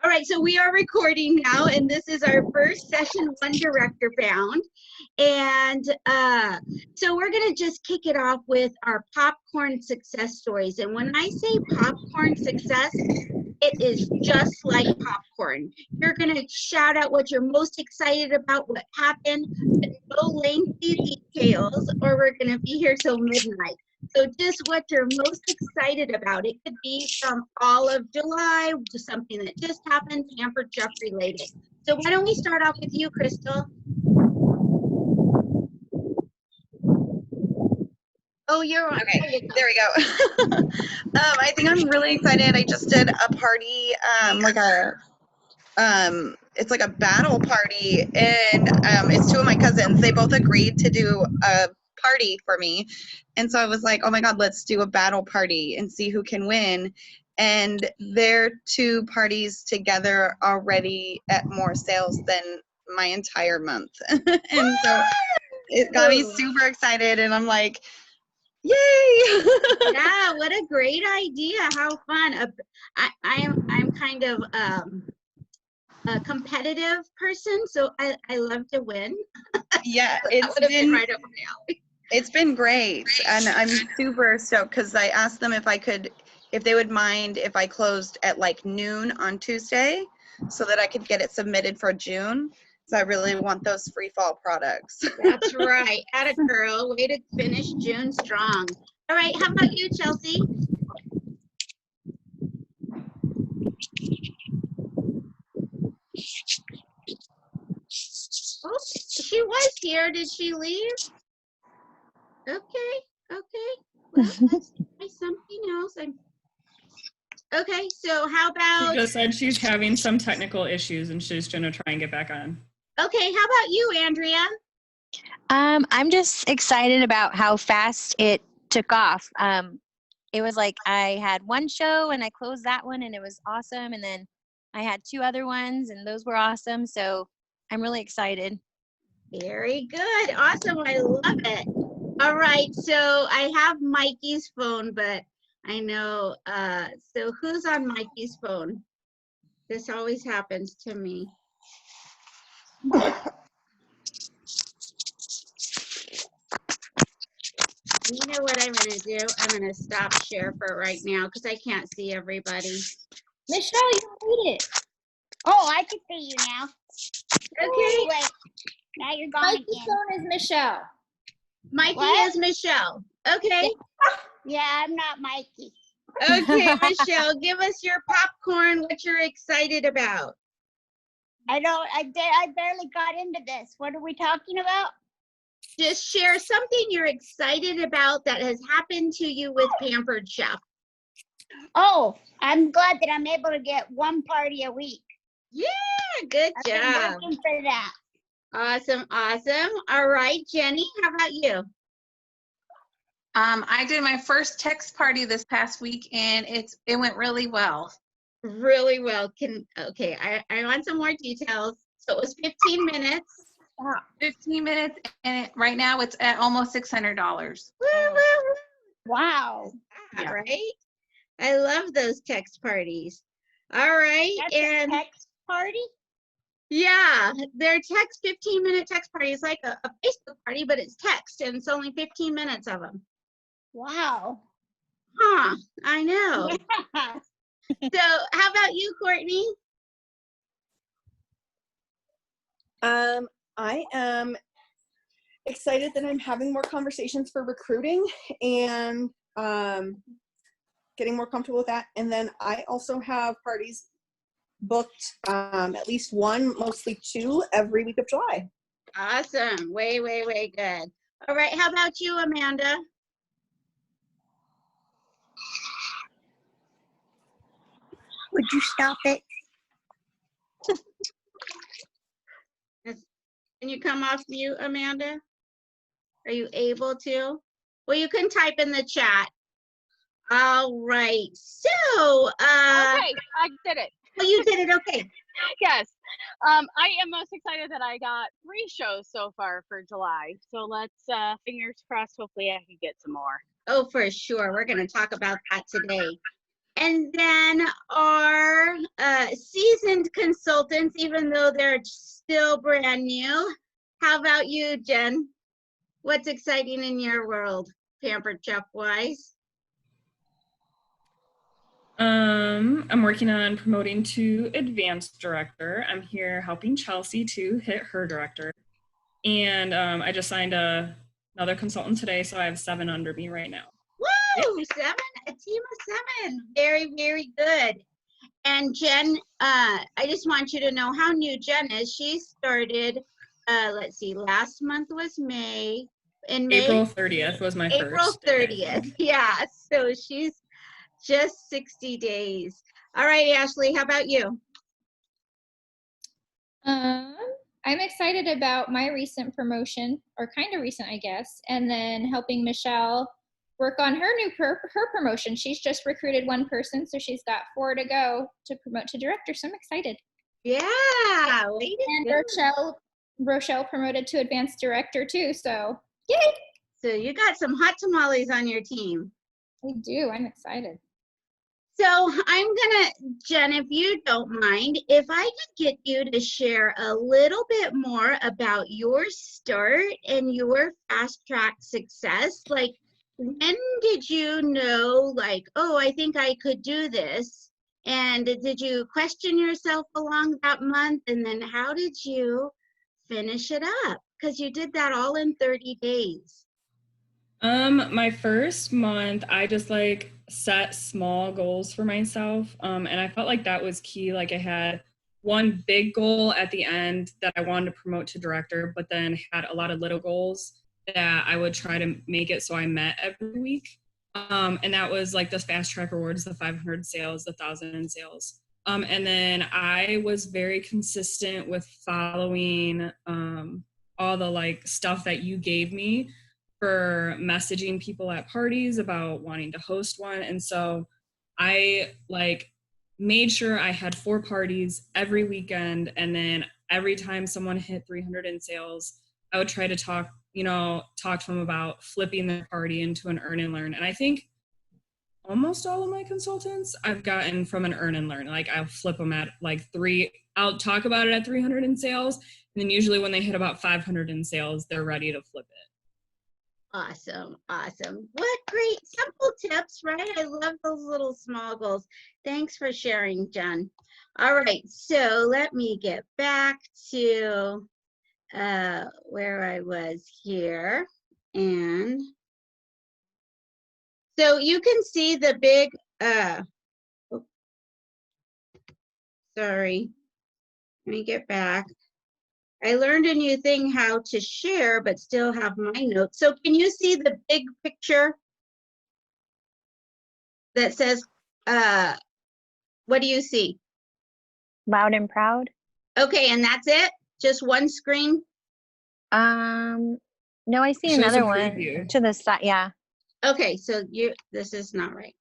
All right, so we are recording now, and this is our first session, One Director Bound. And so we're going to just kick it off with our popcorn success stories. And when I say popcorn success, it is just like popcorn. You're going to shout out what you're most excited about, what happened, but no lengthy details, or we're going to be here till midnight. So just what you're most excited about. It could be from all of July to something that just happened, Pampered Chef related. So why don't we start off with you, Crystal? Oh, you're on. Okay, there we go. I think I'm really excited. I just did a party, it's like a battle party, and it's two of my cousins. They both agreed to do a party for me, and so I was like, oh my god, let's do a battle party and see who can win. And their two parties together already at more sales than my entire month. And so it got me super excited, and I'm like, yay! Yeah, what a great idea. How fun. I'm kind of a competitive person, so I love to win. Yeah, been right up my alley. It's been great, and I'm super stoked because I asked them if they would mind if I closed at like noon on Tuesday so that I could get it submitted for June. So I really want those free fall products. That's right. Atta girl, way to finish June strong. All right, how about you, Chelsea? Oh, she was here. Did she leave? Okay. Well, let's try something else. Okay, so how about... She just said she's having some technical issues and she's going to try and get back on. Okay, how about you, Andrea? I'm just excited about how fast it took off. It was like I had one show and I closed that one and it was awesome. And then I had two other ones and those were awesome. So I'm really excited. Very good. Awesome. I love it. All right. So I have Mikey's phone, but I know. So who's on Mikey's phone? This always happens to me. You know what I'm going to do? I'm going to stop share for right now because I can't see everybody. Michelle, you read it. Oh, I can see you now. Okay. Wait. Now you're gone again. Mikey's phone is Michelle. Mikey What? is Michelle. Okay. Yeah, I'm not Mikey. Okay, Michelle, give us your popcorn, what you're excited about. I barely got into this. What are we talking about? Just share something you're excited about that has happened to you with Pampered Chef. Oh, I'm glad that I'm able to get one party a week. Yeah, good I've job. been working for that. Awesome. All right, Jenny, how about you? I did my first text party this past week and it went really well. Really well. Okay, I want some more details. So it was 15 minutes. 15 minutes, and right now it's at almost $600. Wow. Yeah. Right? I love those text parties. All right. That's and a text party? Yeah, their 15-minute text party is like a Facebook party, but it's text, and it's only 15 minutes of them. Wow. Huh, I know. So how about you, Courtney? I am excited that I'm having more conversations for recruiting and getting more comfortable with that. And then I also have parties booked, at least one, mostly two, every week of July. Awesome. Way good. All right, how about you, Amanda? Would you stop it? Can you come off mute, Amanda? Are you able to? Well, you can type in the chat. All right. So, okay, I did it. Well, you did it. Okay. Yes. I am most excited that I got 3 shows so far for July. So let's fingers crossed. Hopefully, I can get some more. Oh, for sure. We're going to talk about that today. And then our seasoned seasoned consultants, even though they're still brand new. How about you, Jen? What's exciting in your world, Pampered Chef wise? I'm working on promoting to advanced director. I'm here helping Chelsea to hit her director. And I just signed another consultant today, so I have 7 under me right now. Woo! 7, a team of 7. Very, very good. And Jen, I just want you to know how new Jen is. She started, let's see, last month was May. In May, April 30th was my April first day. 30th. Yeah, so she's just 60 days. All right, Ashley, how about you? I'm excited about my recent promotion, or kind of recent, I guess, and then helping Michelle work on her her promotion. She's just recruited 1 person, so she's got 4 to go to promote to director. So I'm excited. Yeah, way to And go. Rochelle promoted to advanced director too. So yay! So you got some hot tamales on your team. I do. I'm excited. So I'm gonna, Jen, if you don't mind, if I could get you to share a little bit more about your start and your fast track success. Like, when did you know, like, oh, I think I could do this? And did you question yourself along that month? And then how did you finish it up? Because you did that all in 30 days. My first month, I just like set small goals for myself. And I felt like that was key. Like I had one big goal at the end that I wanted to promote to director, but then had a lot of little goals that I would try to make it so I met every week. And that was like the fast track rewards, the 500 sales, the 1,000 sales. And then I was very consistent with following all the like stuff that you gave me for messaging people at parties about wanting to host one. And so I like made sure I had 4 parties every weekend. And then every time someone hit 300 in sales, I would try to talk to them about flipping their party into an earn and learn. And I think almost all of my consultants I've gotten from an earn and learn. Like I'll flip them at like 3, I'll talk about it at 300 in sales. And then usually when they hit about 500 in sales, they're ready to flip it. Awesome, awesome. What great simple tips, right? I love those little small goals. Thanks for sharing, Jen. All right, so let me get back to where I was here. And so you can see the big, sorry, let me get back. I learned a new thing, how to share, but still have my notes. So can you see the big picture that says, what do you see? Loud and proud. Okay, and that's it? Just one screen? No, I see It shows a another one preview. to the side. Yeah. Okay, so this is not right.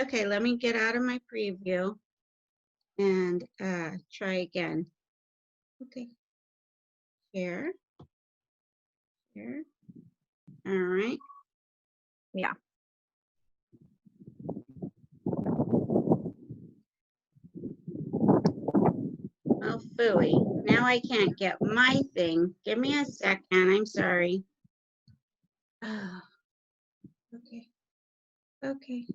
Okay, let me get out of my preview and try again. Okay. Here. All right. Yeah. Oh, phooey. Now I can't get my thing. Give me a second. I'm sorry. Oh, okay. Okay.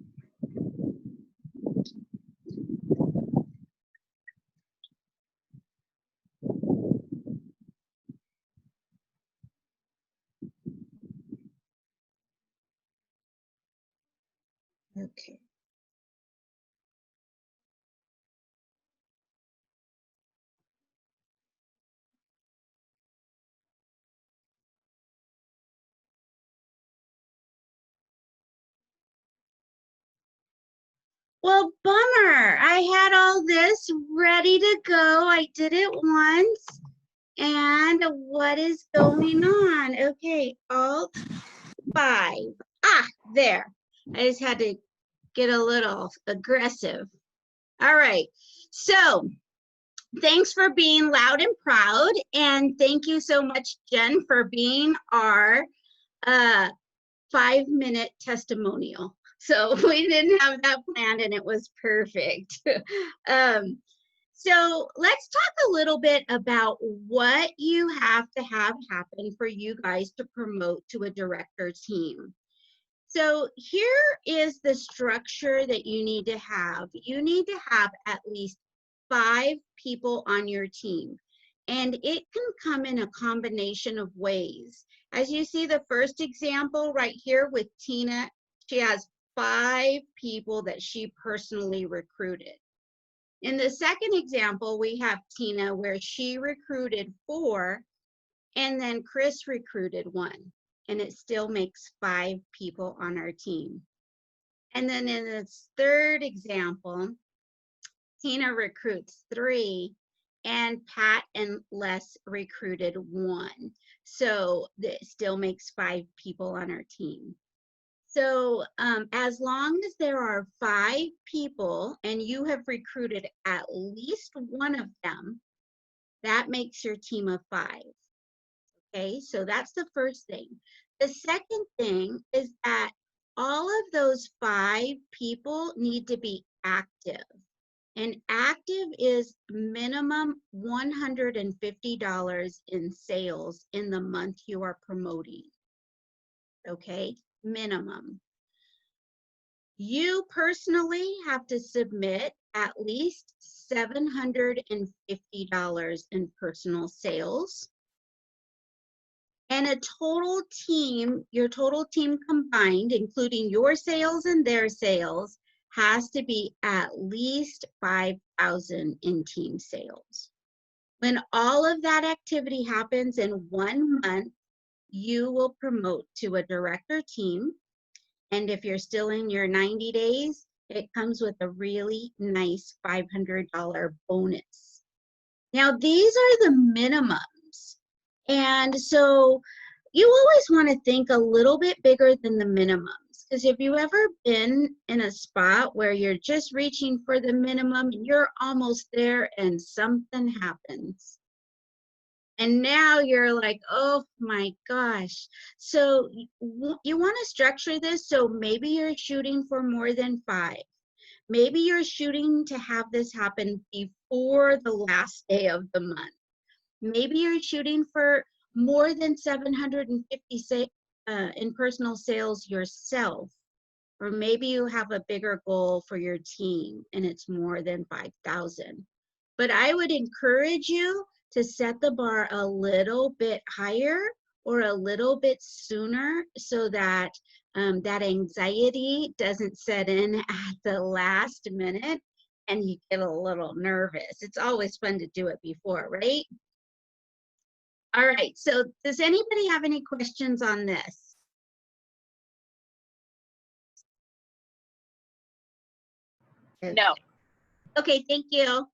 Okay. Well, bummer. I had all this ready to go. I did it once. And what is going on? Okay, Alt 5. Ah, there. I just had to get a little aggressive. All right. So thanks for being loud and proud. And thank you so much, Jen, for being our 5-minute testimonial. So we didn't have that planned and it was perfect. So let's talk a little bit about what you have to have happen for you guys to promote to a director team. So here is the structure that you need to have. You need to have at least 5 people on your team. And it can come in a combination of ways. As you see the first example right here with Tina, she has 5 people that she personally recruited. In the second example, we have Tina where she recruited 4 and then Chris recruited 1, and it still makes 5 people on our team. And then in this third example, Tina recruits 3 and Pat and Les recruited 1. So it still makes 5 people on our team. So as long as there are 5 people and you have recruited at least 1 of them, that makes your team of 5. Okay, so that's the first thing. The second thing is that all of those 5 people need to be active. And active is minimum $150 in sales in the month you are promoting. Okay, minimum. You personally have to submit at least $750 in personal sales. And a total team, your total team combined, including your sales and their sales, has to be at least $5,000 in team sales. When all of that activity happens in 1 month, you will promote to a director team. And if you're still in your 90 days, it comes with a really nice $500 bonus. Now, these are the minimums. And so you always want to think a little bit bigger than the minimums. Because if you've ever been in a spot where you're just reaching for the minimum and you're almost there and something happens, and now you're like, oh my gosh. So you want to structure this so maybe you're shooting for more than 5. Maybe you're shooting to have this happen before the last day of the month. Maybe you're shooting for more than 750 in personal sales yourself. Or maybe you have a bigger goal for your team and it's more than 5,000. But I would encourage you to set the bar a little bit higher or a little bit sooner so that that anxiety doesn't set in at the last minute and you get a little nervous. It's always fun to do it before, right? All right, so does anybody have any questions on this? No. Okay, thank you.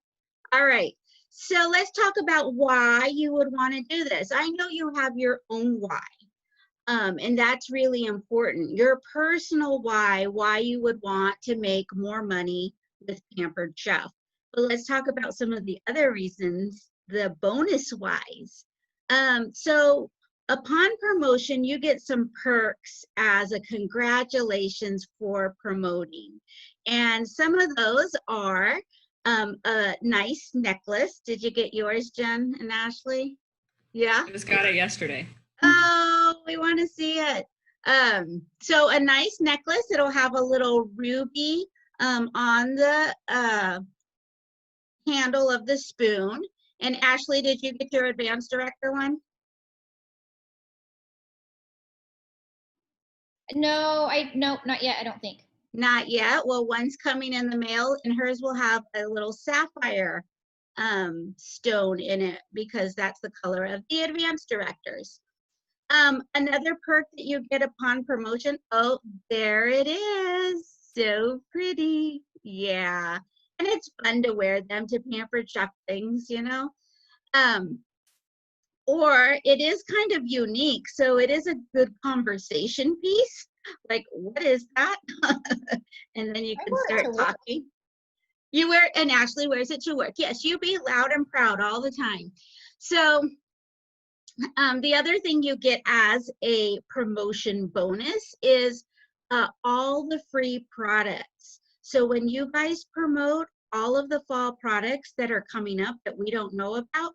All right, so let's talk about why you would want to do this. I know you have your own why, and that's really important. Your personal why you would want to make more money with Pampered Chef. But let's talk about some of the other reasons, the bonus whys. So upon promotion, you get some perks as a congratulations for promoting. And some of those are a nice necklace. Did you get yours, Jen and Ashley? Yeah? I just got it yesterday. Oh, we want to see it. So a nice necklace. It'll have a little ruby on the handle of the spoon. And Ashley, did you get your advanced director one? No, not yet, I don't think. Not yet. Well, one's coming in the mail and hers will have a little sapphire stone in it because that's the color of the advanced directors. Another perk that you get upon promotion, oh, there it is. So pretty. Yeah. And it's fun to wear them to Pampered Chef things, you know. Or it is kind of unique. So it is a good conversation piece. Like, what is that? And then you can start talking. You wear, and Ashley wears it to work. Yes, you be loud and proud all the time. So the other thing you get as a promotion bonus is all the free products. So when you guys promote, all of the fall products that are coming up that we don't know about,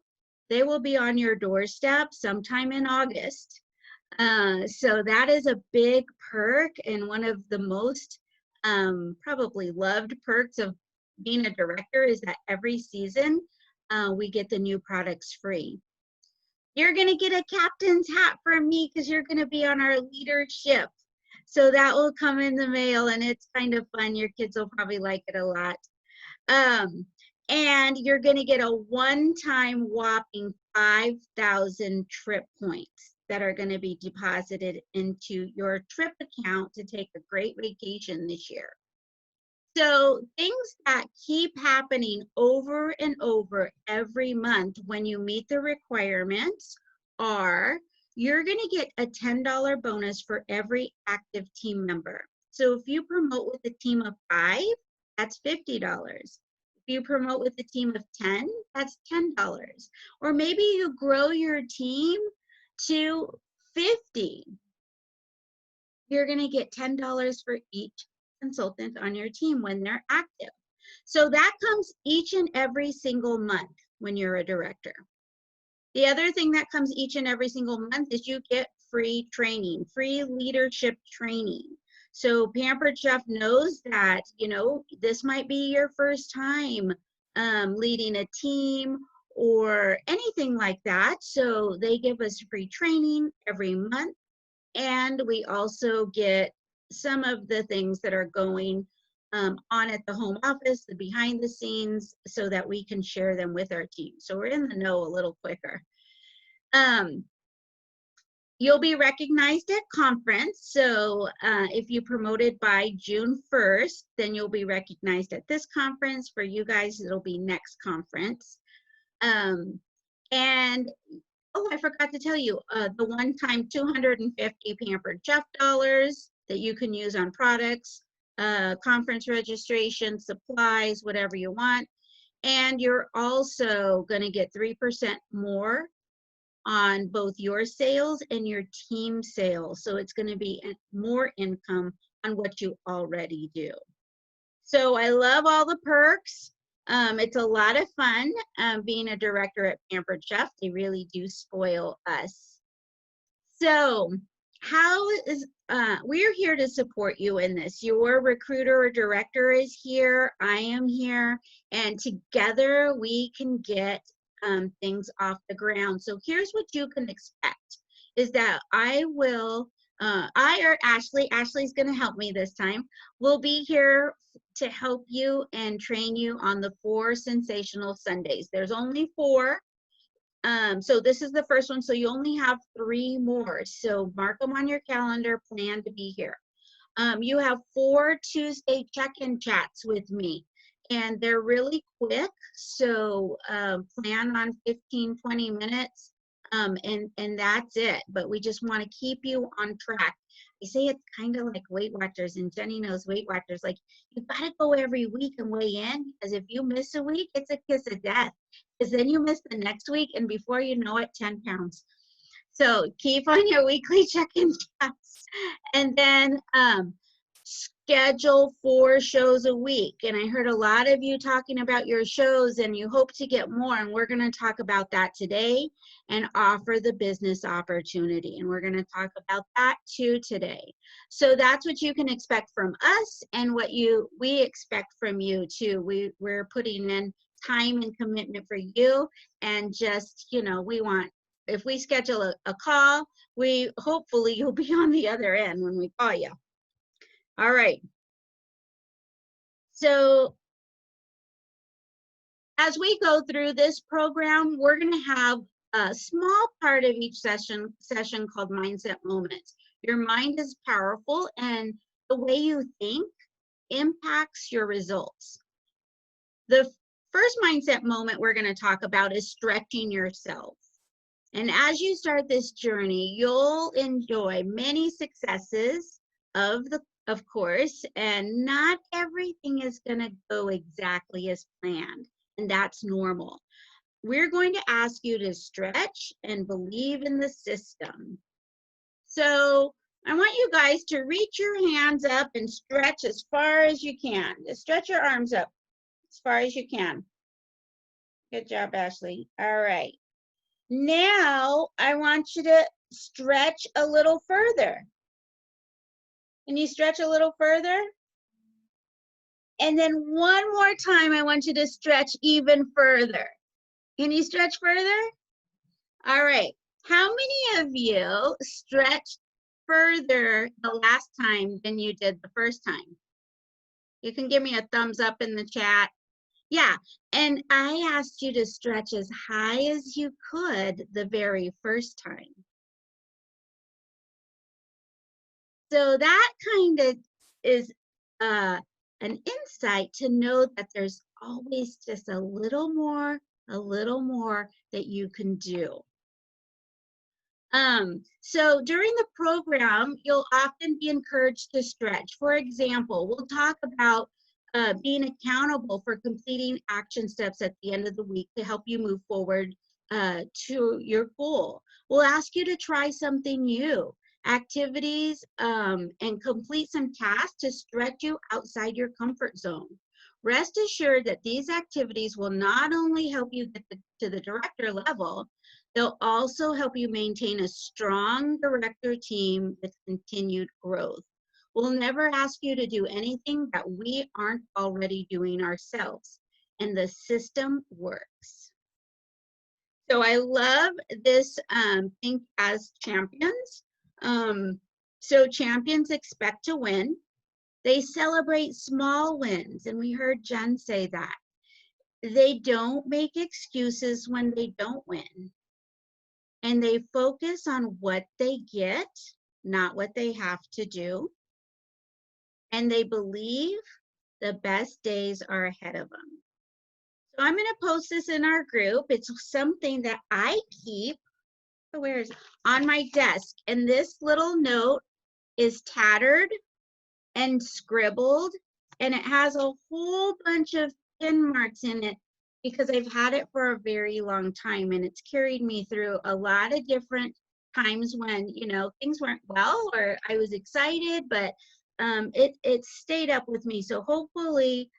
they will be on your doorstep sometime in August. So that is a big perk and one of the most probably loved perks of being a director is that every season we get the new products free. You're going to get a captain's hat from me because you're going to be on our leadership. So that will come in the mail and it's kind of fun. Your kids will probably like it a lot. And you're going to get a one-time whopping 5,000 trip points that are going to be deposited into your trip account to take a great vacation this year. So things that keep happening over and over every month when you meet the requirements are you're going to get a $10 bonus for every active team member. So if you promote with a team of 5, that's $50. If you promote with a team of 10, that's $10. Or maybe you grow your team to 50. You're going to get $10 for each consultant on your team when they're active. So that comes each and every single month when you're a director. The other thing that comes each and every single month is you get free training, free leadership training. So Pampered Chef knows that, you know, this might be your first time leading a team or anything like that. So they give us free training every month. And we also get some of the things that are going on at the home office, the behind the scenes, so that we can share them with our team. So we're in the know a little quicker. You'll be recognized at conference. So if you promoted by June 1st, then you'll be recognized at this conference. For you guys, it'll be next conference. And oh, I forgot to tell you, the one-time 250 Pampered Chef dollars that you can use on products, conference registration, supplies, whatever you want. And you're also going to get 3% more on both your sales and your team sales. So it's going to be more income on what you already do. So I love all the perks. It's a lot of fun being a director at Pampered Chef. They really do spoil us. So how is, we're here to support you in this. Your recruiter or director is here, I am here, and together we can get things off the ground. So here's what you can expect is that I will, I or Ashley's gonna help me this time. We'll be here to help you and train you on the 4 sensational Sundays. There's only 4. So this is the first one, so you only have 3 more. So mark them on your calendar, plan to be here. You have 4 Tuesday check-in chats with me, and they're really quick. So plan on 15, 20 minutes, and that's it. But we just want to keep you on track. I say it's kind of like Weight Watchers, and Jenny knows Weight Watchers. Like, you got to go every week and weigh in, because if you miss a week, it's a kiss of death. Because then you miss the next week, and before you know it, 10 pounds. So keep on your weekly check-in chats. And then schedule 4 shows a week. And I heard a lot of you talking about your shows, and you hope to get more. And we're going to talk about that today and offer the business opportunity. And we're going to talk about that too today. So that's what you can expect from us, and what we expect from you too. We're putting in time and commitment for you, and just, you know, we want, if we schedule a call, hopefully you'll be on the other end when we call you. All right. So as we go through this program, we're going to have a small part of each session called Mindset Moments. Your mind is powerful, and the way you think impacts your results. The first mindset moment we're going to talk about is stretching yourself. And as you start this journey, you'll enjoy many successes of course, and not everything is going to go exactly as planned, and that's normal. We're going to ask you to stretch and believe in the system. So I want you guys to reach your hands up and stretch as far as you can. Just stretch your arms up. as far as you can. Good job, Ashley. All right. Now I want you to stretch a little further. Can you stretch a little further? And then one more time, I want you to stretch even further. Can you stretch further? All right. How many of you stretched further the last time than you did the first time? You can give me a thumbs up in the chat. Yeah, and I asked you to stretch as high as you could the very first time. So that kind of is an insight to know that there's always just a little more that you can do. So during the program, you'll often be encouraged to stretch. For example, we'll talk about being accountable for completing action steps at the end of the week to help you move forward to your goal. We'll ask you to try something new, activities, and complete some tasks to stretch you outside your comfort zone. Rest assured that these activities will not only help you get to the director level, they'll also help you maintain a strong director team with continued growth. We'll never ask you to do anything that we aren't already doing ourselves, and the system works. So I love this think as champions. So champions expect to win. They celebrate small wins, and we heard Jen say that. They don't make excuses when they don't win. And they focus on what they get, not what they have to do. And they believe the best days are ahead of them. So I'm going to post this in our group. It's something that I keep, where is it? On my desk. And this little note is tattered and scribbled, and it has a whole bunch of pin marks in it because I've had it for a very long time, and it's carried me through a lot of different times when, you know, things weren't well or I was excited, but it stayed up with me. So hopefully,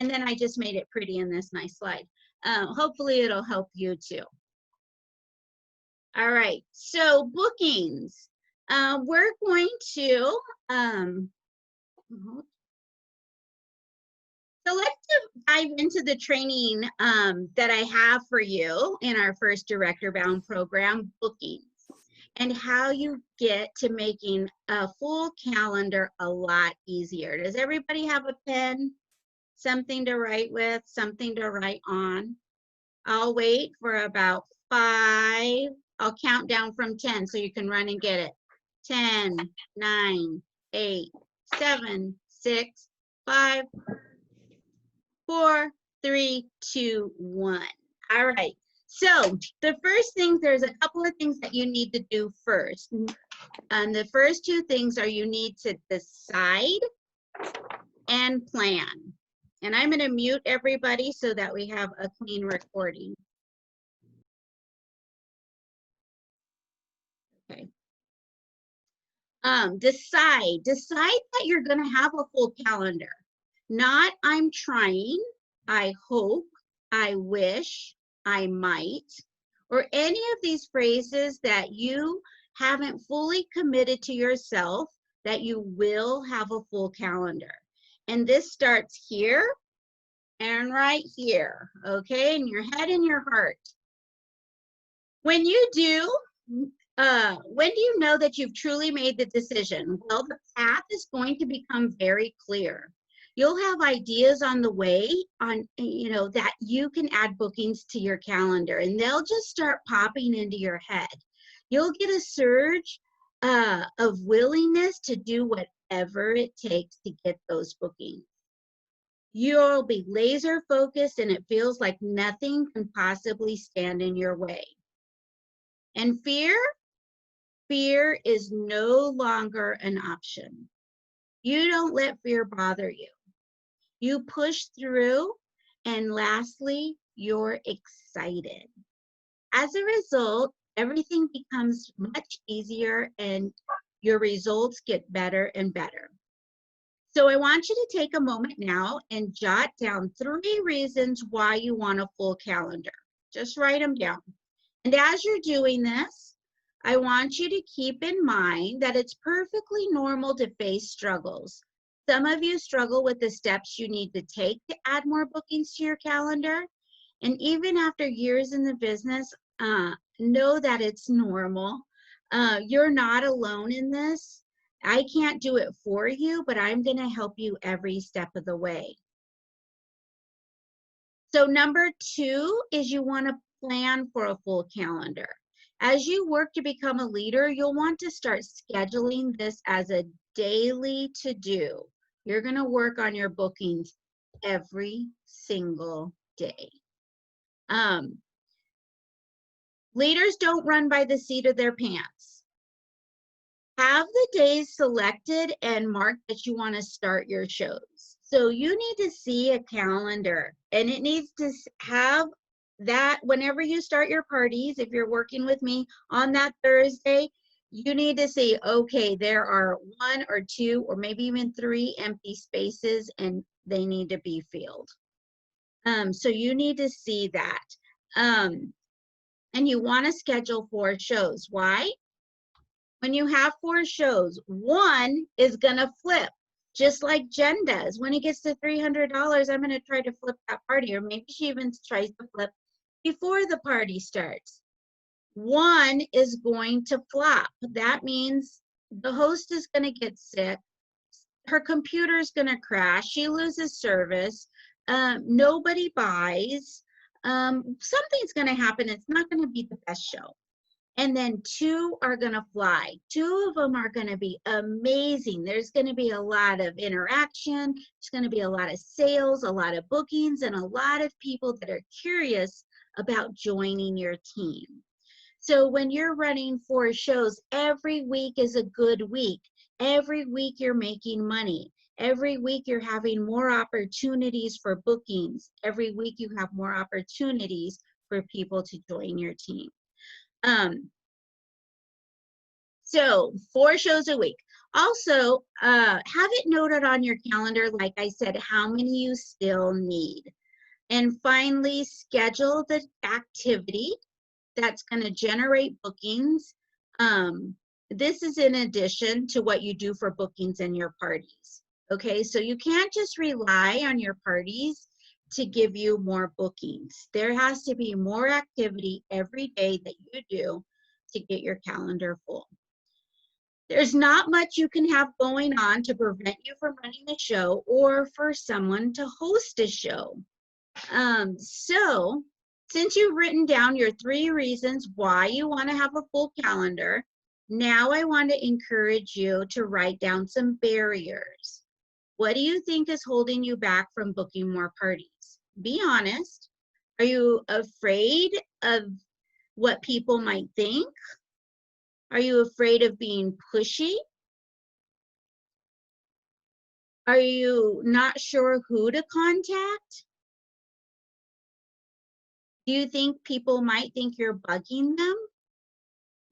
and then I just made it pretty in this nice slide. Hopefully it'll help you too. All right, so bookings. We're going to, so let's dive into the training that I have for you in our first Director Bound program, bookings, and how you get to making a full calendar a lot easier. Does everybody have a pen? Something to write with, something to write on? I'll wait for about 5. I'll count down from 10 so you can run and get it. 10, 9, 8, 7, 6, 5, 4, 3, 2, 1. All right. So the first thing, there's a couple of things that you need to do first. And the first 2 things are you need to decide and plan. And I'm going to mute everybody so that we have a clean recording. Okay. Decide that you're going to have a full calendar. Not I'm trying, I hope, I wish, I might, or any of these phrases that you haven't fully committed to yourself that you will have a full calendar. And this starts here and right here, okay, in your head and your heart. When you do, when do you know that you've truly made the decision? Well, the path is going to become very clear. You'll have ideas on the way on, you know, that you can add bookings to your calendar, and they'll just start popping into your head. You'll get a surge of willingness to do whatever it takes to get those bookings. You'll be laser focused, and it feels like nothing can possibly stand in your way. And fear is no longer an option. You don't let fear bother you. You push through, and lastly, you're excited. As a result, everything becomes much easier and your results get better and better. So I want you to take a moment now and jot down 3 reasons why you want a full calendar. Just write them down. And as you're doing this, I want you to keep in mind that it's perfectly normal to face struggles. Some of you struggle with the steps you need to take to add more bookings to your calendar. And even after years in the business, know that it's normal. You're not alone in this. I can't do it for you, but I'm going to help you every step of the way. So number 2 is you want to plan for a full calendar. As you work to become a leader, you'll want to start scheduling this as a daily to-do. You're going to work on your bookings every single day. Leaders don't run by the seat of their pants. Have the days selected and marked that you want to start your shows. So you need to see a calendar, and it needs to have that whenever you start your parties, if you're working with me on that Thursday, you need to see, okay, there are 1 or 2 or maybe even 3 empty spaces and they need to be filled. So you need to see that. And you want to schedule 4 shows. Why? When you have 4 shows, 1 is gonna flip, just like Jen does. When it gets to $300, I'm gonna try to flip that party, or maybe she even tries to flip before the party starts. 1 is going to flop. That means the host is gonna get sick, her computer is gonna crash, she loses service, nobody buys, something's gonna happen. It's not gonna be the best show. And then 2 are gonna fly. 2 of them are gonna be amazing. There's gonna be a lot of interaction. There's gonna be a lot of sales, a lot of bookings, and a lot of people that are curious about joining your team. So when you're running 4 shows, every week is a good week. Every week you're making money. Every week you're having more opportunities for bookings. Every week you have more opportunities for people to join your team. So 4 shows a week. Also, have it noted on your calendar, like I said, how many you still need. And finally, schedule the activity that's going to generate bookings. This is in addition to what you do for bookings in your parties. Okay, so you can't just rely on your parties to give you more bookings. There has to be more activity every day that you do to get your calendar full. There's not much you can have going on to prevent you from running a show or for someone to host a show. So since you've written down your 3 reasons why you want to have a full calendar, now I want to encourage you to write down some barriers. What do you think is holding you back from booking more parties? Be honest. Are you afraid of what people might think? Are you afraid of being pushy? Are you not sure who to contact? Do you think people might think you're bugging them?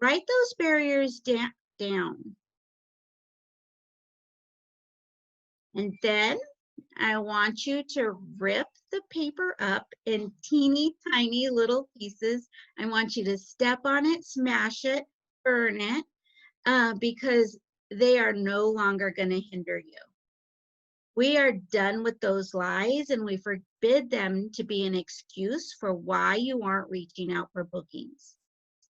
Write those barriers down. And then I want you to rip the paper up in teeny tiny little pieces. I want you to step on it, smash it, burn it, because they are no longer going to hinder you. We are done with those lies, and we forbid them to be an excuse for why you aren't reaching out for bookings.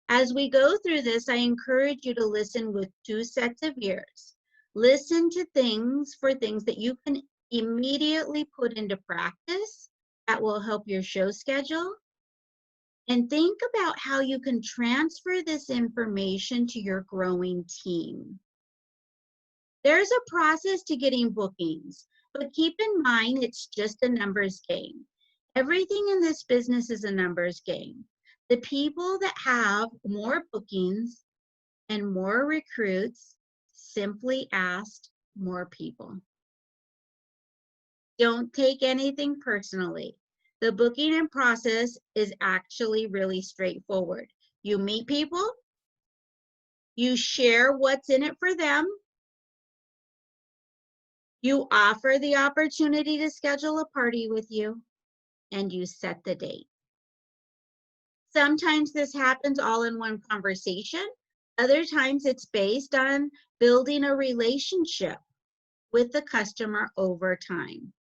As we go through this, I encourage you to listen with 2 sets of ears. Listen to things that you can immediately put into practice that will help your show schedule. And think about how you can transfer this information to your growing team. There's a process to getting bookings, but keep in mind it's just a numbers game. Everything in this business is a numbers game. The people that have more bookings and more recruits simply asked more people. Don't take anything personally. The booking and process is actually really straightforward. You meet people, you share what's in it for them, You offer the opportunity to schedule a party with you, and you set the date. Sometimes this happens all in one conversation. Other times it's based on building a relationship with the customer over time.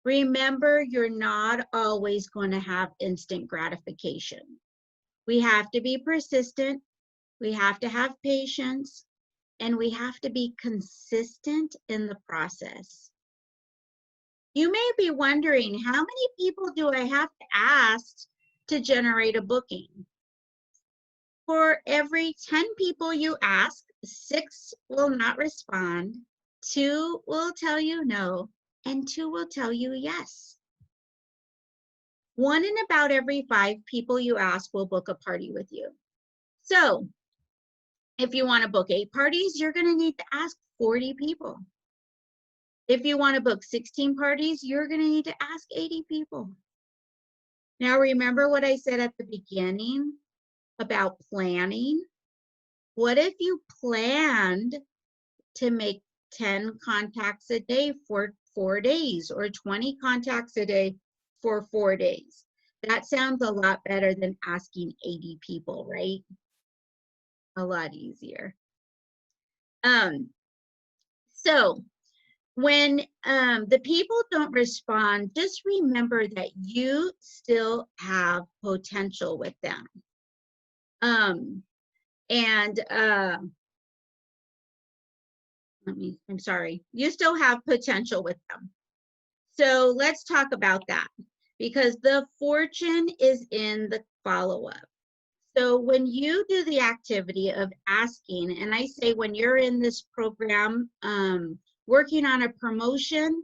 Remember, you're not always going to have instant gratification. We have to be persistent, we have to have patience, and we have to be consistent in the process. You may be wondering, how many people do I have to ask to generate a booking? For every 10 people you ask, 6 will not respond, 2 will tell you no, and 2 will tell you yes. 1 in about every 5 people you ask will book a party with you. So if you want to book 8 parties, you're going to need to ask 40 people. If you want to book 16 parties, you're going to need to ask 80 people. Now, remember what I said at the beginning about planning? What if you planned to make 10 contacts a day for 4 days, or 20 contacts a day for 4 days? That sounds a lot better than asking 80 people, right? A lot easier. So when the people don't respond, just remember that you still have potential with them. I'm sorry, you still have potential with them. So let's talk about that, because the fortune is in the follow-up. So when you do the activity of asking, and I say when you're in this program working on a promotion,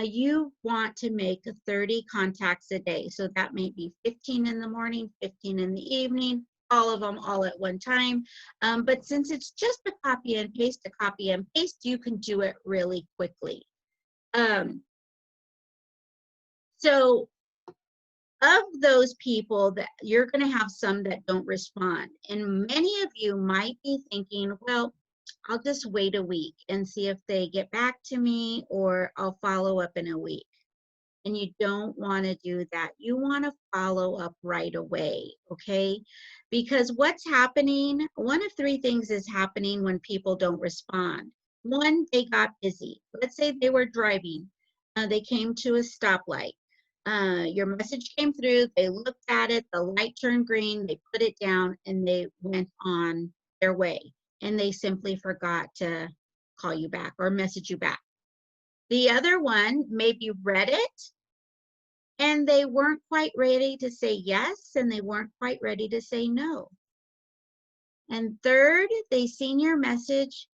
you want to make 30 contacts a day. So that may be 15 in the morning, 15 in the evening, all of them all at one time. But since it's just a copy and paste, you can do it really quickly. So of those people, that you're going to have some that don't respond. And many of you might be thinking, well, I'll just wait a week and see if they get back to me, or I'll follow up in a week. And you don't want to do that. You want to follow up right away, okay? Because what's happening, one of 3 things is happening when people don't respond. 1, they got busy. Let's say they were driving. They came to a stoplight. Your message came through, they looked at it, the light turned green, they put it down, and they went on their way. And they simply forgot to call you back or message you back. The other one, maybe you read it, and they weren't quite ready to say yes, and they weren't quite ready to say no. And third, they seen your message,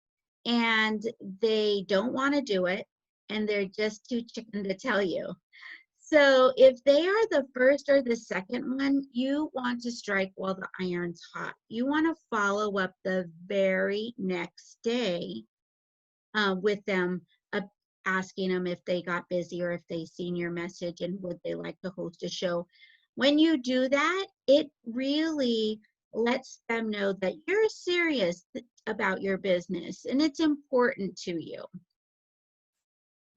and they don't want to do it, and they're just too chicken to tell you. So if they are the first or the second one, you want to strike while the iron's hot. You want to follow up the very next day with them, asking them if they got busy or if they seen your message and would they like to host a show. When you do that, it really lets them know that you're serious about your business and it's important to you.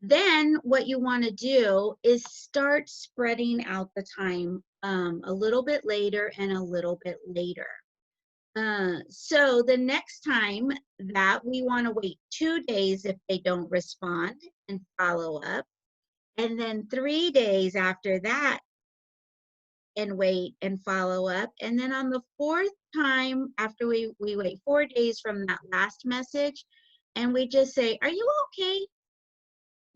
Then what you want to do is start spreading out the time a little bit later and a little bit later. So the next time that we want to wait 2 days if they don't respond and follow up, and then 3 days after that and wait and follow up. And then on the 4th time, after we wait 4 days from that last message, and we just say, "Are you okay?"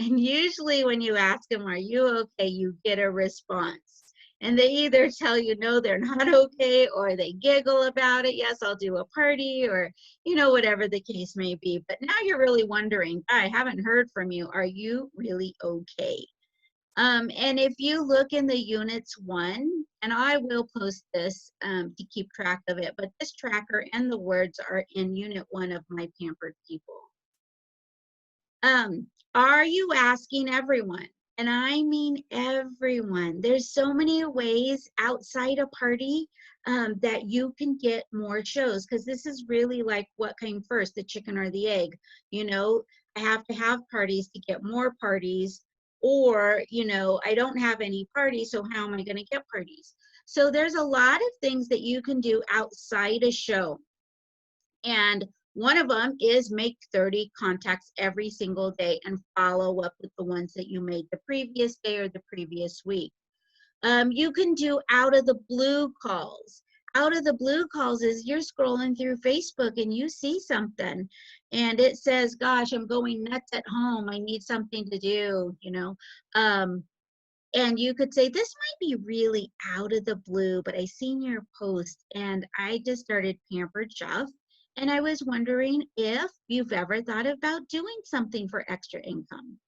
And usually when you ask them, "Are you okay?" you get a response. And they either tell you no, they're not okay, or they giggle about it. "Yes, I'll do a party," or, you know, whatever the case may be. But now you're really wondering, "I haven't heard from you. Are you really okay?" And if you look in the units 1, and I will post this to keep track of it, but this tracker and the words are in unit 1 of My Pampered People. Are you asking everyone? And I mean everyone. There's so many ways outside a party that you can get more shows, because this is really like what came first, the chicken or the egg. You know, I have to have parties to get more parties, or, you know, I don't have any parties, so how am I going to get parties? So there's a lot of things that you can do outside a show. And one of them is make 30 contacts every single day and follow up with the ones that you made the previous day or the previous week. You can do out of the blue calls. Out of the blue calls is you're scrolling through Facebook and you see something and it says, gosh, I'm going nuts at home. I need something to do, you know. And you could say, this might be really out of the blue, but I seen your post and I just started Pampered Chef. And I was wondering if you've ever thought about doing something for extra income.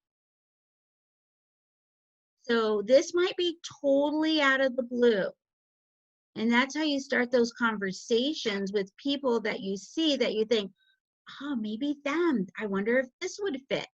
So this might be totally out of the blue. And that's how you start those conversations with people that you see that you think, oh, maybe them. I wonder if this would fit.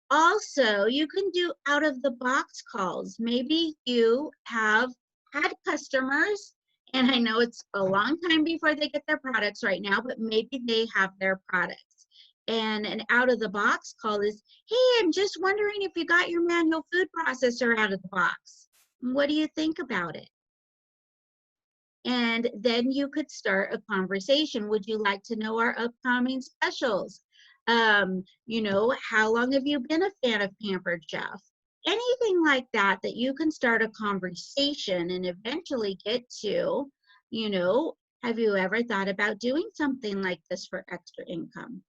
Also, you can do out of the box calls. Maybe you have had customers, and I know it's a long time before they get their products right now, but maybe they have their products. And an out of the box call is, hey, I'm just wondering if you got your manual food processor out of the box. What do you think about it? And then you could start a conversation. Would you like to know our upcoming specials? You know, how long have you been a fan of Pampered Chef? Anything like that, that you can start a conversation and eventually get to, you know, have you ever thought about doing something like this for extra income?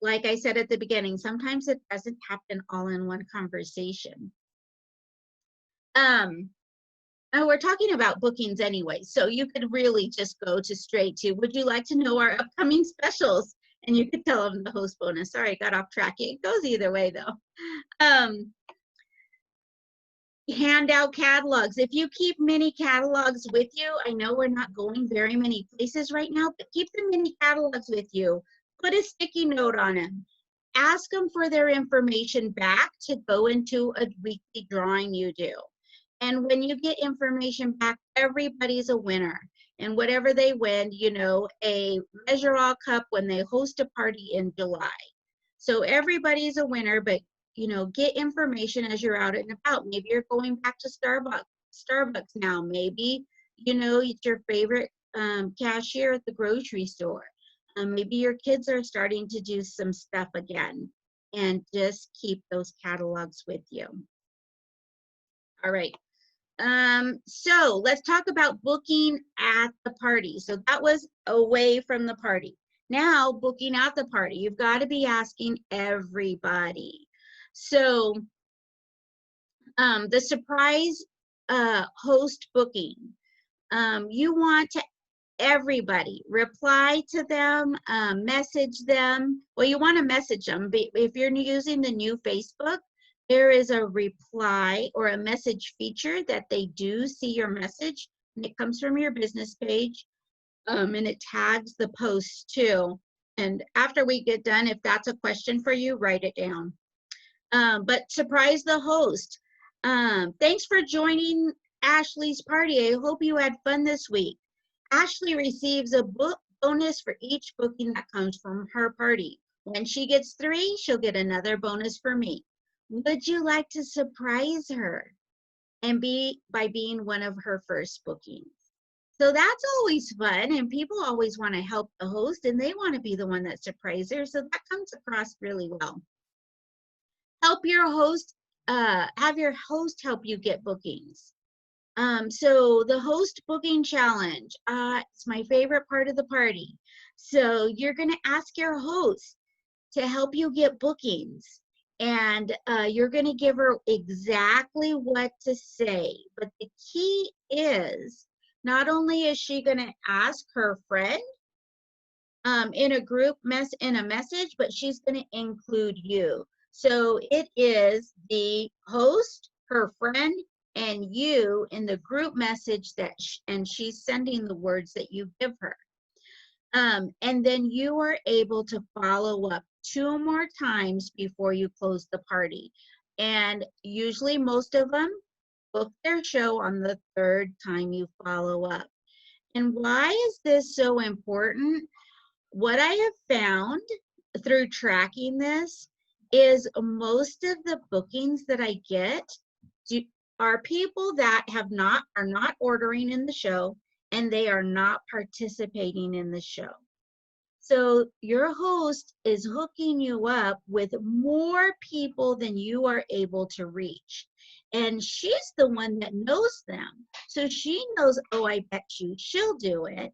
Like I said at the beginning, sometimes it doesn't happen all in one conversation. And we're talking about bookings anyway, so you could really just go to straight to, would you like to know our upcoming specials? And you could tell them the host bonus. Sorry, I got off track. It goes either way though. Hand out catalogs. If you keep mini catalogs with you, I know we're not going very many places right now, but keep the mini catalogs with you. Put a sticky note on them. Ask them for their information back to go into a weekly drawing you do. And when you get information back, everybody's a winner. And whatever they win, you know, a Measure All Cup when they host a party in July. So everybody's a winner, but, you know, get information as you're out and about. Maybe you're going back to Starbucks now. Maybe, you know, it's your favorite cashier at the grocery store. Maybe your kids are starting to do some stuff again. And just keep those catalogs with you. All right. So let's talk about booking at the party. So that was away from the party. Now booking at the party, you've got to be asking everybody. So the surprise host booking, you want to everybody reply to them, message them. Well, you want to message them. If you're using the new Facebook, there is a reply or a message feature that they do see your message, and it comes from your business page, and it tags the post too. And after we get done, if that's a question for you, write it down. But surprise the host. Thanks for joining Ashley's party. I hope you had fun this week. Ashley receives a book bonus for each booking that comes from her party. When she gets 3, she'll get another bonus for me. Would you like to surprise her and by being one of her first bookings? So that's always fun, and people always want to help the host, and they want to be the one that surprises her, so that comes across really well. Help your host, have your host help you get bookings. So the host booking challenge, it's my favorite part of the party. So you're going to ask your host to help you get bookings. And you're going to give her exactly what to say. But the key is, not only is she going to ask her friend in a group in a message, but she's going to include you. So it is the host, her friend, and you in the group message that and she's sending the words that you give her. And then you are able to follow up 2 more times before you close the party. And usually most of them book their show on the 3rd time you follow up. And why is this so important? what I have found through tracking this is most of the bookings that I get are people that are not ordering in the show, and they are not participating in the show. So your host is hooking you up with more people than you are able to reach. And she's the one that knows them. So she knows, oh, I bet you she'll do it.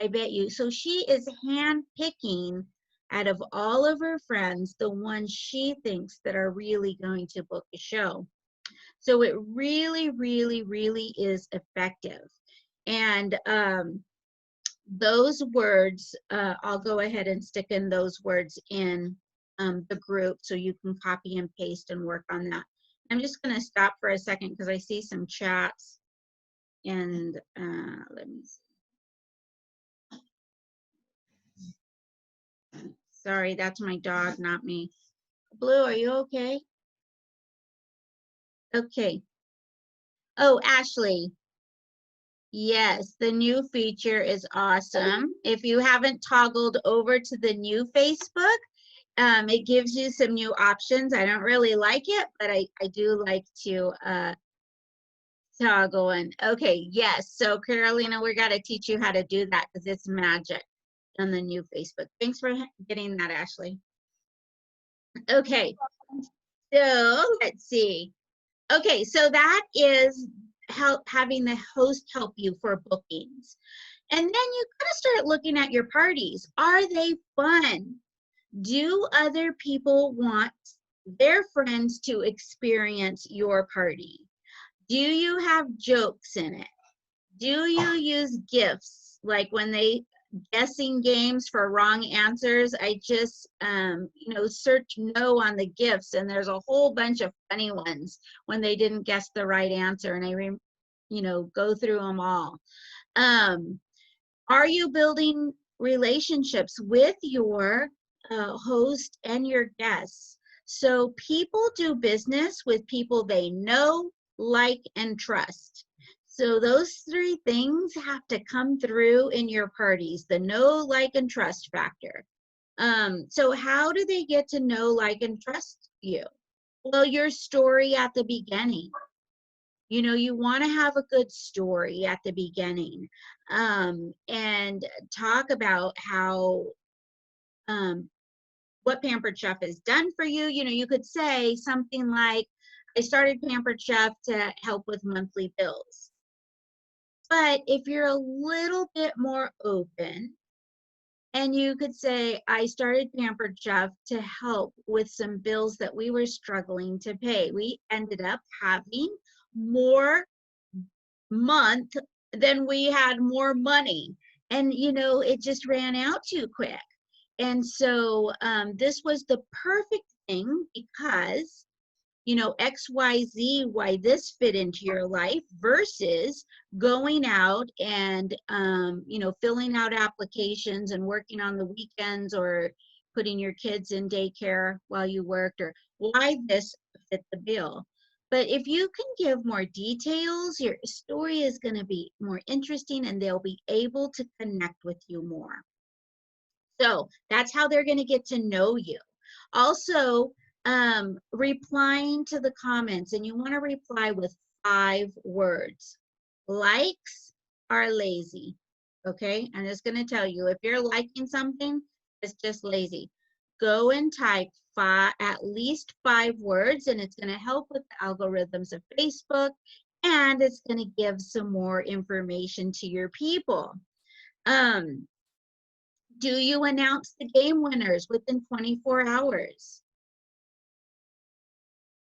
I bet you. So she is handpicking out of all of her friends the ones she thinks that are really going to book a show. So it really, really, really is effective. And those words, I'll go ahead and stick in those words in the group so you can copy and paste and work on that. I'm just going to stop for a second because I see some chats. And let me see. Sorry, that's my dog, not me. Blue, are you okay? Okay. Oh, Ashley. Yes, the new feature is awesome. If you haven't toggled over to the new Facebook, it gives you some new options. I don't really like it, but I do like to toggle in. Okay, yes. So Carolina, we got to teach you how to do that because it's magic on the new Facebook. Thanks for getting that, Ashley. Okay, so let's see. Okay, so that is having the host help you for bookings. And then you gotta start looking at your parties. Are they fun? Do other people want their friends to experience your party? Do you have jokes in it? Do you use gifts? Like when they guessing games for wrong answers, I just search no on the gifts, and there's a whole bunch of funny ones when they didn't guess the right answer, and I go through them all. Are you building relationships with your host and your guests? So people do business with people they know, like, and trust. So those three things have to come through in your parties, the know, like, and trust factor. So how do they get to know, like, and trust you? Well, your story at the beginning. You want to have a good story at the beginning, and talk about how, what Pampered Chef has done for you. You could say something like, I started Pampered Chef to help with monthly bills. But if you're a little bit more open, and you could say, I started Pampered Chef to help with some bills that we were struggling to pay. We ended up having more month than we had more money. And, it just ran out too quick. And so this was the perfect thing because XYZ, why this fit into your life versus going out and, filling out applications and working on the weekends or putting your kids in daycare while you worked, or why this fit the bill. But if you can give more details, your story is going to be more interesting and they'll be able to connect with you more. So that's how they're going to get to know you. Also, replying to the comments, and you want to reply with 5 words. Likes are lazy. Okay, I'm just going to tell you, if you're liking something, it's just lazy. Go and type at least 5 words, and it's going to help with the algorithms of Facebook, and it's going to give some more information to your people. Do you announce the game winners within 24 hours?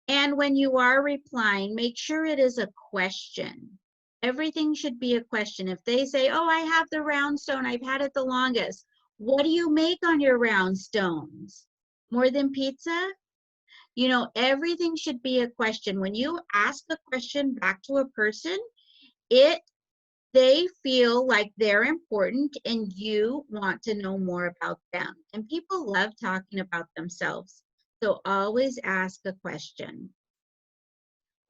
And when you are replying, make sure it is a question. Everything should be a question. If they say, oh, I have the round stone, I've had it the longest. What do you make on your round stones? More than pizza? Everything should be a question. When you ask a question back to a person, they feel like they're important and you want to know more about them. And people love talking about themselves. So always ask a question.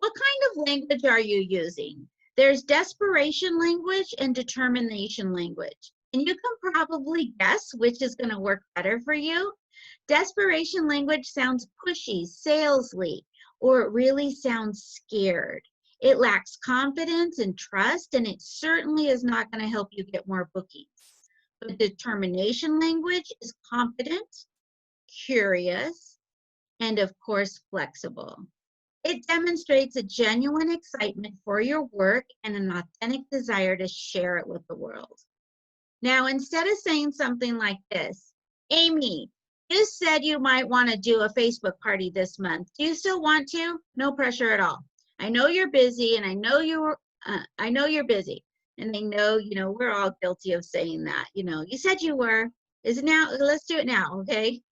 What kind of language are you using? There's desperation language and determination language. And you can probably guess which is going to work better for you. Desperation language sounds pushy, salesy, or it really sounds scared. It lacks confidence and trust, and it certainly is not going to help you get more bookings. But determination language is confident, curious, and of course, flexible. It demonstrates a genuine excitement for your work and an authentic desire to share it with the world. Now, instead of saying something like this, Amy, you said you might want to do a Facebook party this month. Do you still want to? No pressure at all. I know you're busy, and I know you're busy, and I know, we're all guilty of saying that. You said you were. Is it now? Let's do it now, okay?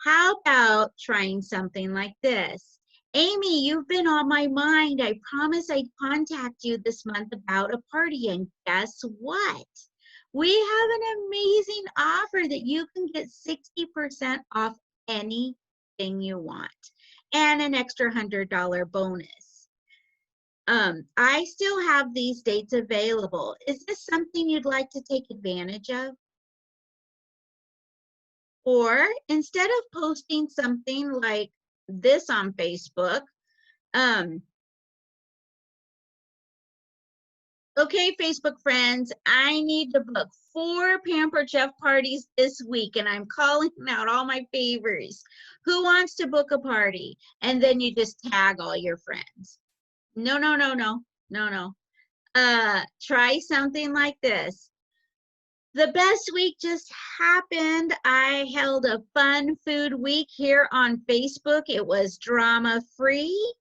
How about trying something like this? Amy, you've been on my mind. I promised I'd contact you this month about a party, and guess what? We have an amazing offer that you can get 60% off anything you want and an extra $100 bonus. I still have these dates available. Is this something you'd like to take advantage of? Or instead of posting something like this on Facebook, okay, Facebook friends, I need to book 4 Pampered Chef parties this week, and I'm calling out all my favors. Who wants to book a party? And then you just tag all your friends. No. Try something like this. The best week just happened. I held a fun food week here on Facebook. It was drama-free.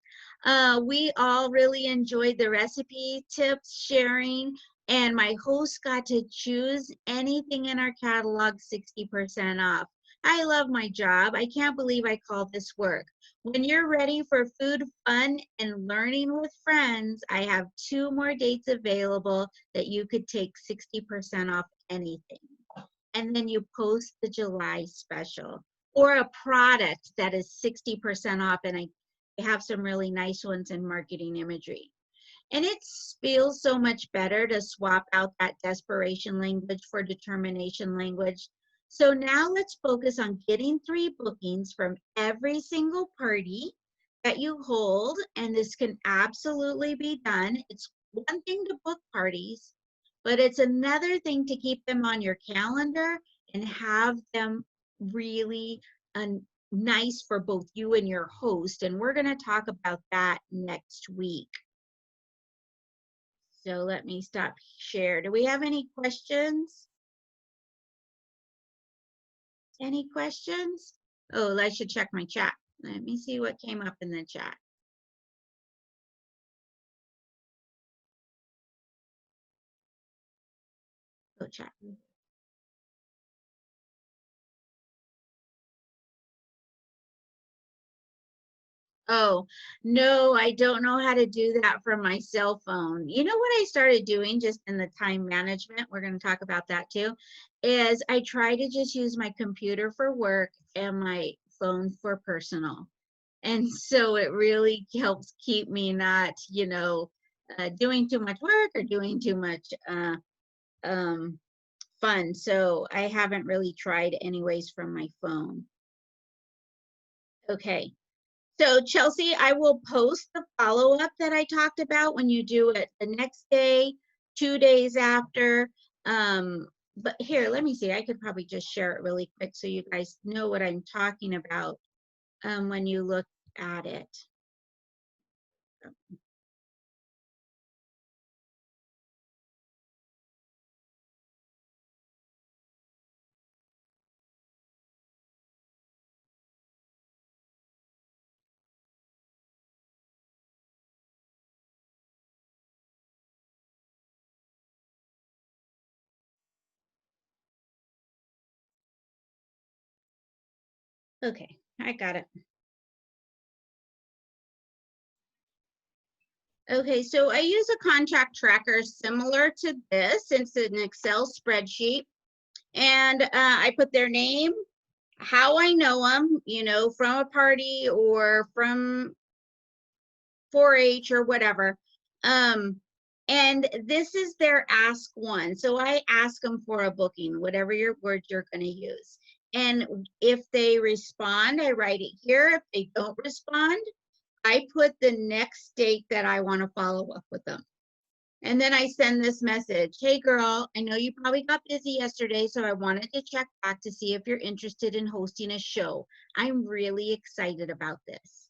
We all really enjoyed the recipe tips sharing, and my host got to choose anything in our catalog 60% off. I love my job. I can't believe I call this work. When you're ready for food, fun, and learning with friends, I have 2 more dates available that you could take 60% off anything. And then you post the July special or a product that is 60% off, and I have some really nice ones in marketing imagery. And it feels so much better to swap out that desperation language for determination language. So now let's focus on getting 3 bookings from every single party that you hold, and this can absolutely be done. It's one thing to book parties, but it's another thing to keep them on your calendar and have them really nice for both you and your host. And we're going to talk about that next week. So let me stop share. Do we have any questions? Any questions? Oh, I should check my chat. Let me see what came up in the chat. Go chat. Oh, no, I don't know how to do that from my cell phone. You know what I started doing just in the time management, we're going to talk about that too, is I try to just use my computer for work and my phone for personal. And so it really helps keep me not, doing too much work or doing too much fun. So I haven't really tried anyways from my phone. Okay. So Chelsea, I will post the follow-up that I talked about when you do it the next day, 2 days after. But here, let me see. I could probably just share it really quick so you guys know what I'm talking about when you look at it. Okay, I got it. Okay, so I use a contract tracker similar to this. It's an Excel spreadsheet. And I put their name, how I know them, from a party or from 4-H or whatever. And this is their ask one. So I ask them for a booking, whatever your word you're going to use. And if they respond, I write it here. If they don't respond, I put the next date that I want to follow up with them. And then I send this message. Hey girl, I know you probably got busy yesterday, so I wanted to check back to see if you're interested in hosting a show. I'm really excited about this.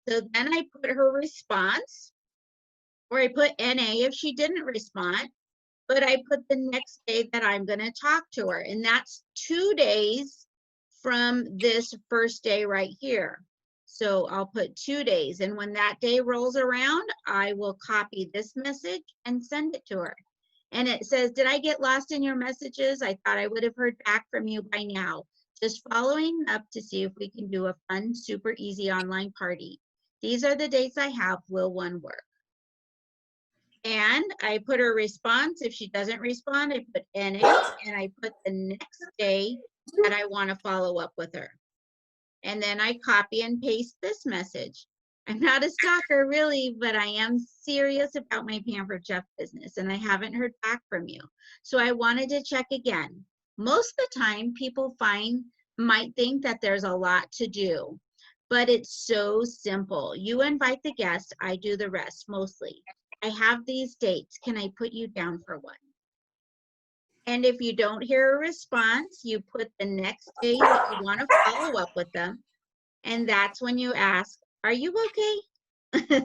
So then I put her response, or I put NA if she didn't respond, but I put the next day that I'm going to talk to her. And that's 2 days from this first day right here. So I'll put 2 days. And when that day rolls around, I will copy this message and send it to her. And it says, did I get lost in your messages? I thought I would have heard back from you by now. Just following up to see if we can do a fun, super easy online party. These are the dates I have. Will one work? And I put her response. If she doesn't respond, I put NA, and I put the next day that I want to follow up with her. And then I copy and paste this message. I'm not a stalker really, but I am serious about my Pampered Chef business, and I haven't heard back from you. So I wanted to check again. Most of the time, people might think that there's a lot to do, but it's so simple. You invite the guest, I do the rest mostly. I have these dates. Can I put you down for one? And if you don't hear a response, you put the next day that you want to follow up with them. And that's when you ask, are you okay?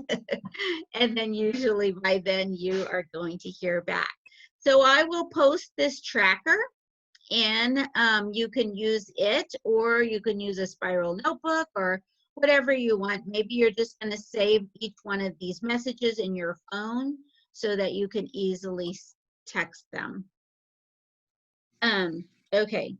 And then usually by then you are going to hear back. So I will post this tracker, and you can use it, or you can use a spiral notebook, or whatever you want. Maybe you're just going to save each one of these messages in your phone so that you can easily text them. Okay.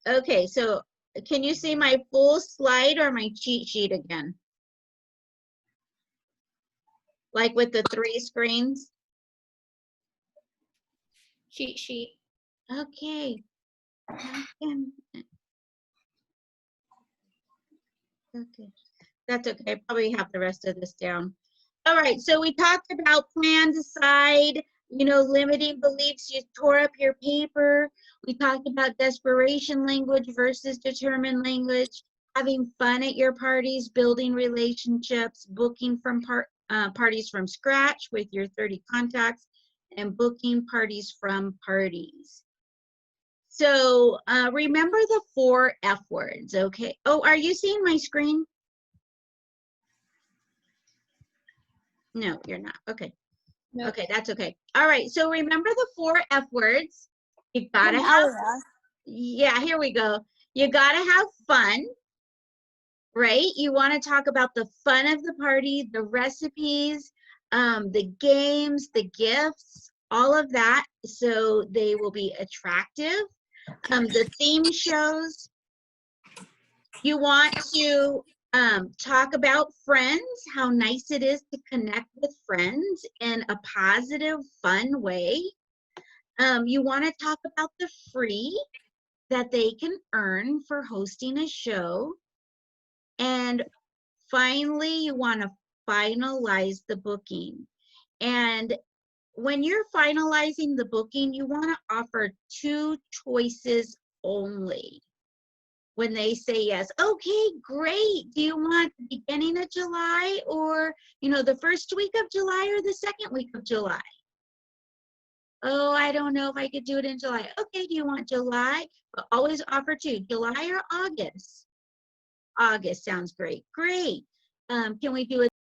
Okay, so can you see my full slide or my cheat sheet again? Like with the 3 screens? Cheat sheet. Okay. Okay, that's okay. I probably have the rest of this down. All right, so we talked about plan, decide, limiting beliefs. You tore up your paper. We talked about desperation language versus determined language, having fun at your parties, building relationships, booking from parties from scratch with your 30 contacts, and booking parties from parties. So remember the 4 F words, okay? Oh, are you seeing my screen? No, you're not. Okay. Nope. Okay, that's okay. All right, so remember the 4 F words. You gotta have, yeah, here we go. You gotta have fun, right? You wanna talk about the fun of the party, the recipes, the games, the gifts, all of that, so they will be attractive. The theme shows. You want to talk about friends, how nice it is to connect with friends in a positive, fun way. You want to talk about the free that they can earn for hosting a show. And finally, you want to finalize the booking. And when you're finalizing the booking, you want to offer 2 choices only. When they say yes, okay, great. Do you want the beginning of July, or, the first week of July, or the second week of July? Oh, I don't know if I could do it in July. Okay, do you want July? But always offer 2, July or August? August sounds great. Great. Can we do it